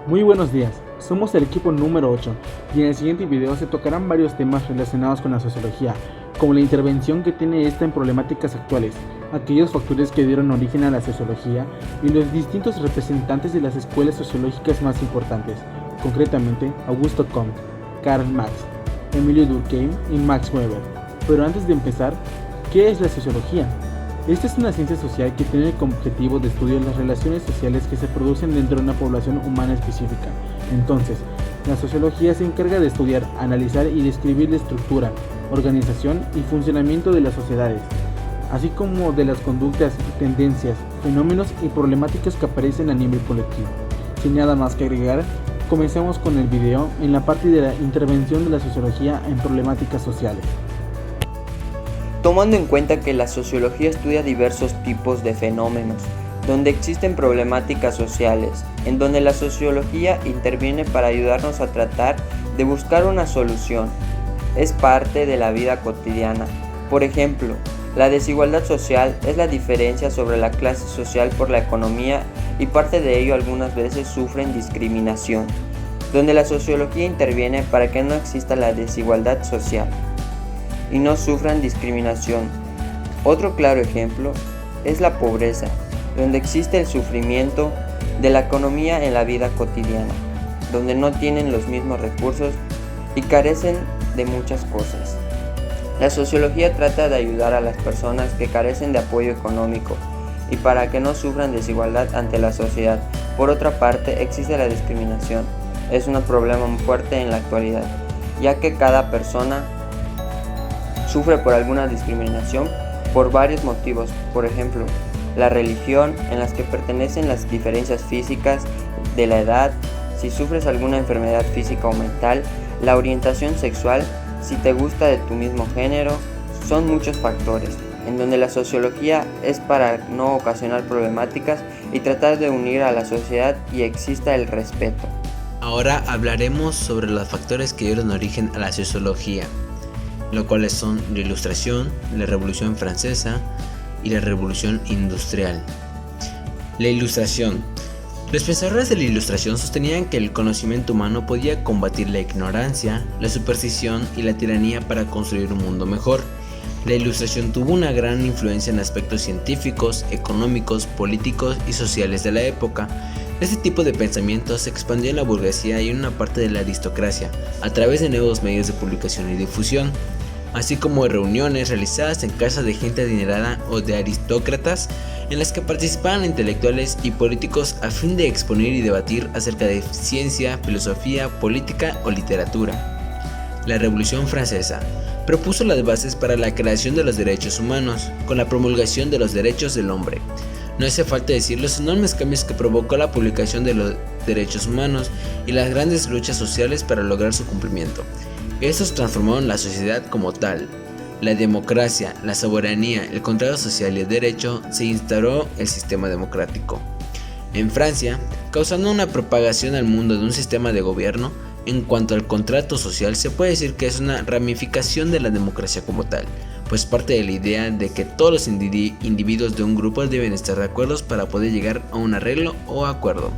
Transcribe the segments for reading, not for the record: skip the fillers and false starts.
Muy buenos días, somos el equipo número 8 y en el siguiente video se tocarán varios temas relacionados con la sociología, como la intervención que tiene esta en problemáticas actuales, aquellos factores que dieron origen a la sociología y los distintos representantes de las escuelas sociológicas más importantes, concretamente Augusto Comte, Karl Marx, Emilio Durkheim y Max Weber. Pero antes de empezar, ¿qué es la sociología? Esta es una ciencia social que tiene como objetivo de estudiar las relaciones sociales que se producen dentro de una población humana específica. Entonces, la sociología se encarga de estudiar, analizar y describir la estructura, organización y funcionamiento de las sociedades, así como de las conductas, tendencias, fenómenos y problemáticas que aparecen a nivel colectivo. Sin nada más que agregar, comencemos con el video en la parte de la intervención de la sociología en problemáticas sociales. Tomando en cuenta que la sociología estudia diversos tipos de fenómenos, donde existen problemáticas sociales, en donde la sociología interviene para ayudarnos a tratar de buscar una solución. Es parte de la vida cotidiana. Por ejemplo, la desigualdad social es la diferencia sobre la clase social por la economía y parte de ello algunas veces sufren discriminación, donde la sociología interviene para que no exista la desigualdad social y no sufran discriminación. Otro claro ejemplo es la pobreza, donde existe el sufrimiento de la economía en la vida cotidiana, donde no tienen los mismos recursos y carecen de muchas cosas. La sociología trata de ayudar a las personas que carecen de apoyo económico y para que no sufran desigualdad ante la sociedad. Por otra parte, existe la discriminación. Es un problema muy fuerte en la actualidad, ya que cada persona sufre por alguna discriminación por varios motivos, por ejemplo, la religión, en las que pertenecen las diferencias físicas, de la edad, si sufres alguna enfermedad física o mental, la orientación sexual, si te gusta de tu mismo género, son muchos factores, en donde la sociología es para no ocasionar problemáticas y tratar de unir a la sociedad y exista el respeto. Ahora hablaremos sobre los factores que dieron origen a la sociología, los cuales son la Ilustración, la Revolución Francesa y la Revolución Industrial. La Ilustración. Los pensadores de la Ilustración sostenían que el conocimiento humano podía combatir la ignorancia, la superstición y la tiranía para construir un mundo mejor. La Ilustración tuvo una gran influencia en aspectos científicos, económicos, políticos y sociales de la época. Este tipo de pensamiento se expandió en la burguesía y en una parte de la aristocracia, a través de nuevos medios de publicación y difusión, así como de reuniones realizadas en casas de gente adinerada o de aristócratas, en las que participaban intelectuales y políticos a fin de exponer y debatir acerca de ciencia, filosofía, política o literatura. La Revolución Francesa propuso las bases para la creación de los derechos humanos, con la promulgación de los derechos del hombre. No hace falta decir los enormes cambios que provocó la publicación de los derechos humanos y las grandes luchas sociales para lograr su cumplimiento. Estos transformaron la sociedad como tal. La democracia, la soberanía, el contrato social y el derecho, se instauró el sistema democrático. En Francia, causando una propagación al mundo de un sistema de gobierno, en cuanto al contrato social, se puede decir que es una ramificación de la democracia como tal, pues parte de la idea de que todos los individuos de un grupo deben estar de acuerdo para poder llegar a un arreglo o acuerdo.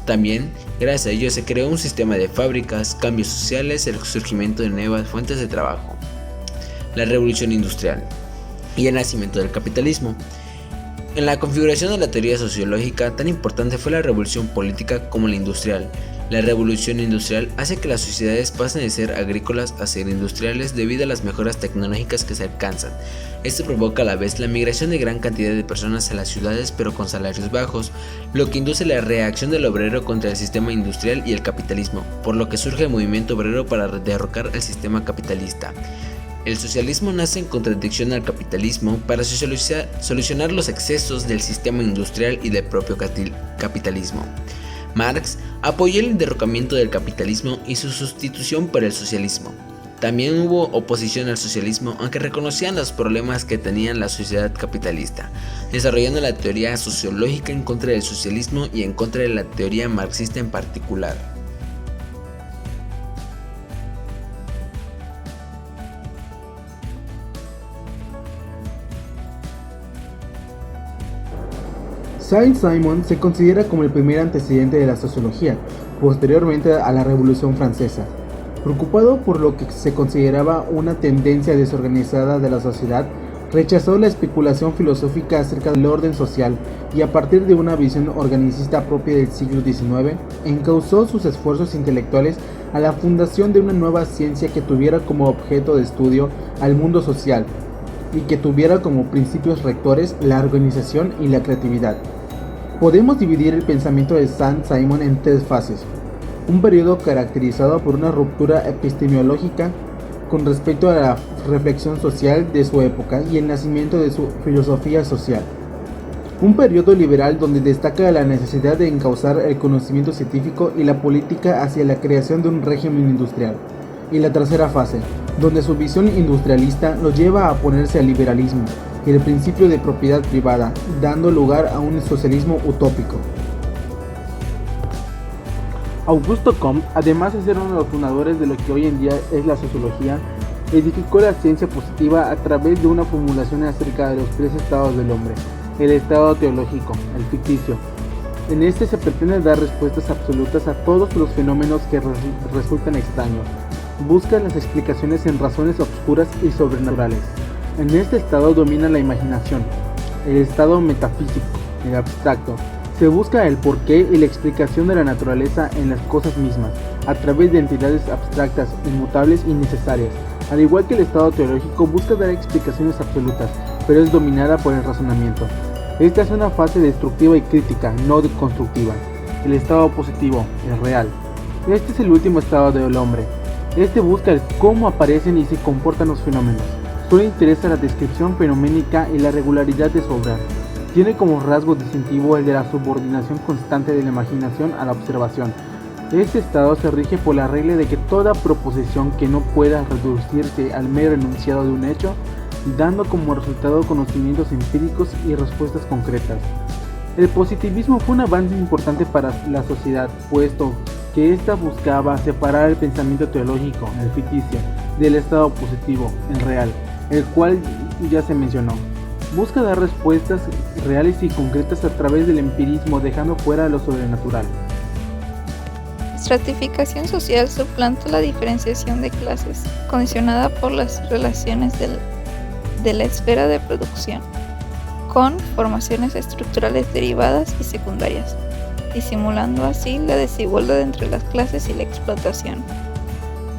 También, gracias a ello, se creó un sistema de fábricas, cambios sociales, el surgimiento de nuevas fuentes de trabajo. La Revolución Industrial y el nacimiento del capitalismo. En la configuración de la teoría sociológica, tan importante fue la revolución política como la industrial. La revolución industrial hace que las sociedades pasen de ser agrícolas a ser industriales debido a las mejoras tecnológicas que se alcanzan. Esto provoca a la vez la migración de gran cantidad de personas a las ciudades pero con salarios bajos, lo que induce la reacción del obrero contra el sistema industrial y el capitalismo, por lo que surge el movimiento obrero para derrocar al sistema capitalista. El socialismo nace en contradicción al capitalismo para solucionar los excesos del sistema industrial y del propio capitalismo. Marx apoyó el derrocamiento del capitalismo y su sustitución por el socialismo. También hubo oposición al socialismo, aunque reconocían los problemas que tenía la sociedad capitalista, desarrollando la teoría sociológica en contra del socialismo y en contra de la teoría marxista en particular. Saint-Simon se considera como el primer antecedente de la sociología, posteriormente a la Revolución Francesa. Preocupado por lo que se consideraba una tendencia desorganizada de la sociedad, rechazó la especulación filosófica acerca del orden social y a partir de una visión organicista propia del siglo XIX, encauzó sus esfuerzos intelectuales a la fundación de una nueva ciencia que tuviera como objeto de estudio al mundo social y que tuviera como principios rectores la organización y la creatividad. Podemos dividir el pensamiento de Saint-Simon en tres fases: un periodo caracterizado por una ruptura epistemológica con respecto a la reflexión social de su época y el nacimiento de su filosofía social. Un periodo liberal donde destaca la necesidad de encauzar el conocimiento científico y la política hacia la creación de un régimen industrial. Y la tercera fase, donde su visión industrialista lo lleva a oponerse al liberalismo y el principio de propiedad privada, dando lugar a un socialismo utópico. Augusto Comte, además de ser uno de los fundadores de lo que hoy en día es la sociología, edificó la ciencia positiva a través de una formulación acerca de los tres estados del hombre: el estado teológico, el ficticio. En este se pretende dar respuestas absolutas a todos los fenómenos que resultan extraños. Busca las explicaciones en razones obscuras y sobrenaturales. En este estado domina la imaginación, el estado metafísico, el abstracto. Se busca el porqué y la explicación de la naturaleza en las cosas mismas, a través de entidades abstractas, inmutables y necesarias. Al igual que el estado teológico, busca dar explicaciones absolutas, pero es dominada por el razonamiento. Esta es una fase destructiva y crítica, no constructiva. El estado positivo, el real. Este es el último estado del hombre. Este busca el cómo aparecen y se comportan los fenómenos. Solo interesa la descripción fenoménica y la regularidad de su obrar. Tiene como rasgo distintivo el de la subordinación constante de la imaginación a la observación. Este estado se rige por la regla de que toda proposición que no pueda reducirse al mero enunciado de un hecho, dando como resultado conocimientos empíricos y respuestas concretas. El positivismo fue un avance importante para la sociedad, puesto que ésta buscaba separar el pensamiento teológico, el ficticio, del estado positivo, el real, el cual ya se mencionó. Busca dar respuestas reales y concretas a través del empirismo, dejando fuera lo sobrenatural. La estratificación social suplanta la diferenciación de clases, condicionada por las relaciones de la esfera de producción, con formaciones estructurales derivadas y secundarias, disimulando así la desigualdad entre las clases y la explotación.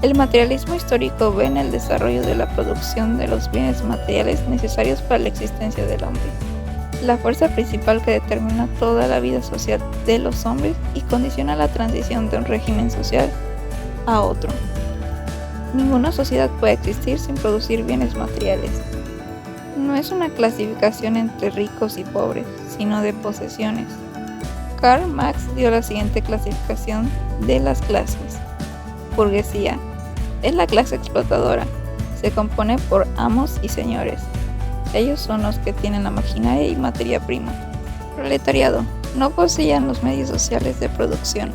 El materialismo histórico ve en el desarrollo de la producción de los bienes materiales necesarios para la existencia del hombre la fuerza principal que determina toda la vida social de los hombres y condiciona la transición de un régimen social a otro. Ninguna sociedad puede existir sin producir bienes materiales. No es una clasificación entre ricos y pobres, sino de posesiones. Karl Marx dio la siguiente clasificación de las clases. Burguesía es la clase explotadora. Se compone por amos y señores. Ellos son los que tienen la maquinaria y materia prima. Proletariado no poseían los medios sociales de producción.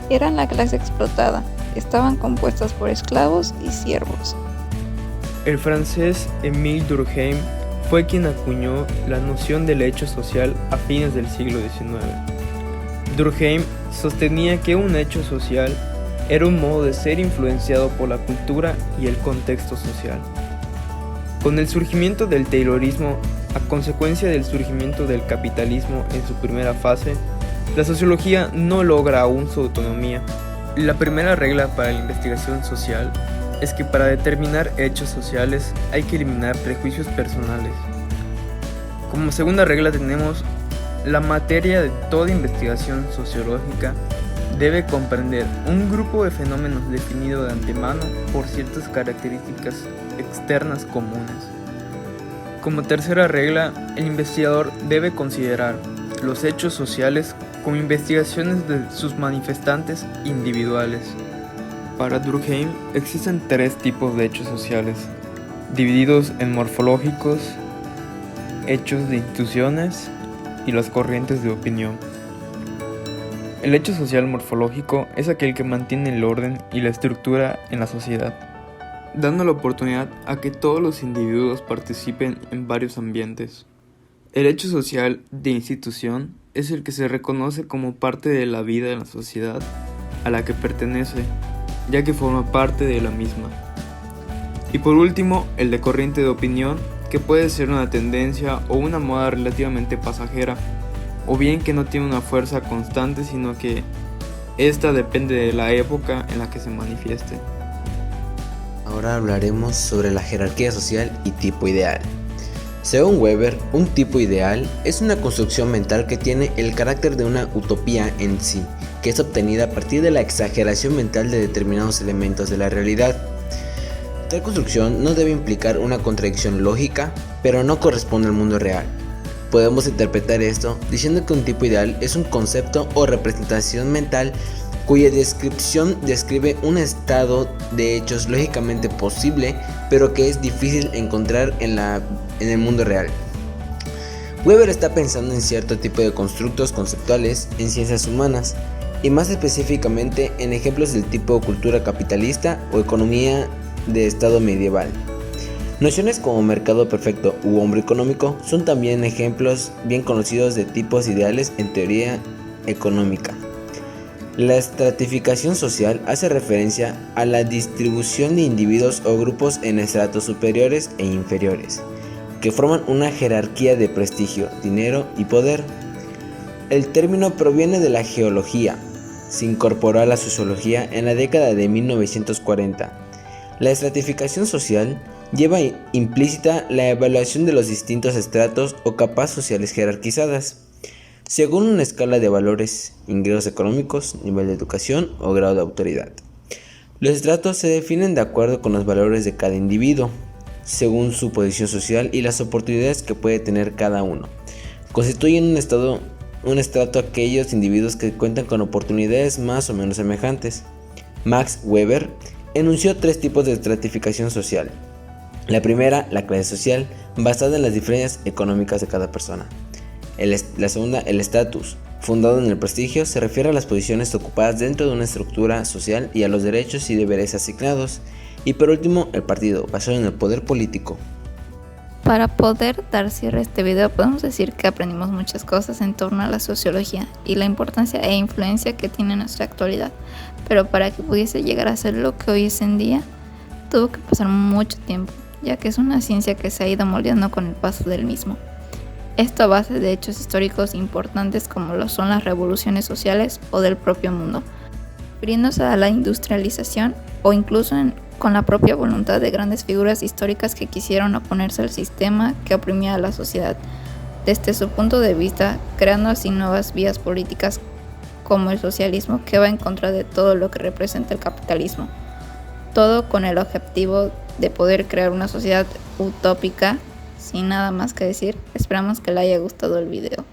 Eran la clase explotada. Estaban compuestas por esclavos y siervos. El francés Émile Durkheim fue quien acuñó la noción del hecho social a fines del siglo XIX. Durkheim sostenía que un hecho social era un modo de ser influenciado por la cultura y el contexto social. Con el surgimiento del Taylorismo, a consecuencia del surgimiento del capitalismo en su primera fase, la sociología no logra aún su autonomía. La primera regla para la investigación social es que para determinar hechos sociales hay que eliminar prejuicios personales. Como segunda regla tenemos la materia de toda investigación sociológica debe comprender un grupo de fenómenos definido de antemano por ciertas características externas comunes. Como tercera regla, el investigador debe considerar los hechos sociales como investigaciones de sus manifestantes individuales. Para Durkheim existen tres tipos de hechos sociales, divididos en morfológicos, hechos de instituciones y las corrientes de opinión. El hecho social morfológico es aquel que mantiene el orden y la estructura en la sociedad, dando la oportunidad a que todos los individuos participen en varios ambientes. El hecho social de institución es el que se reconoce como parte de la vida en la sociedad a la que pertenece, ya que forma parte de la misma. Y por último, el de corriente de opinión, que puede ser una tendencia o una moda relativamente pasajera, o bien que no tiene una fuerza constante, sino que esta depende de la época en la que se manifieste. Ahora hablaremos sobre la jerarquía social y tipo ideal. Según Weber, un tipo ideal es una construcción mental que tiene el carácter de una utopía en sí, que es obtenida a partir de la exageración mental de determinados elementos de la realidad. Tal construcción no debe implicar una contradicción lógica, pero no corresponde al mundo real. Podemos interpretar esto diciendo que un tipo ideal es un concepto o representación mental cuya descripción describe un estado de hechos lógicamente posible, pero que es difícil encontrar en el mundo real. Weber está pensando en cierto tipo de constructos conceptuales en ciencias humanas, y más específicamente en ejemplos del tipo cultura capitalista o economía de estado medieval. Nociones como mercado perfecto u hombre económico son también ejemplos bien conocidos de tipos ideales en teoría económica. La estratificación social hace referencia a la distribución de individuos o grupos en estratos superiores e inferiores, que forman una jerarquía de prestigio, dinero y poder. El término proviene de la geología. Se incorporó a la sociología en la década de 1940. La estratificación social lleva implícita la evaluación de los distintos estratos o capas sociales jerarquizadas, según una escala de valores, ingresos económicos, nivel de educación o grado de autoridad. Los estratos se definen de acuerdo con los valores de cada individuo, según su posición social y las oportunidades que puede tener cada uno. Constituyen un estrato aquellos individuos que cuentan con oportunidades más o menos semejantes. Max Weber enunció 3 tipos de estratificación social. La primera, la clase social, basada en las diferencias económicas de cada persona. La segunda, el estatus, fundado en el prestigio, se refiere a las posiciones ocupadas dentro de una estructura social y a los derechos y deberes asignados. Y por último, el partido, basado en el poder político. Para poder dar cierre a este video, podemos decir que aprendimos muchas cosas en torno a la sociología y la importancia e influencia que tiene en nuestra actualidad. Pero para que pudiese llegar a ser lo que hoy es en día, tuvo que pasar mucho tiempo, ya que es una ciencia que se ha ido moldeando con el paso del mismo. Esto a base de hechos históricos importantes como lo son las revoluciones sociales o del propio mundo, refiriéndose a la industrialización o incluso con la propia voluntad de grandes figuras históricas que quisieron oponerse al sistema que oprimía a la sociedad, desde su punto de vista, creando así nuevas vías políticas como el socialismo, que va en contra de todo lo que representa el capitalismo. Todo con el objetivo de poder crear una sociedad utópica. Sin nada más que decir, esperamos que le haya gustado el video.